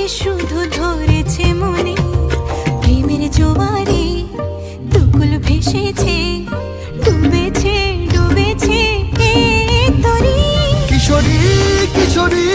তোকে শুধু ধরেছে মনে, প্রেমের জোয়ারে দুকুল ভেসেছে, ডুবেছে ডুবেছে এই তরি। কিশোরী কিশোরী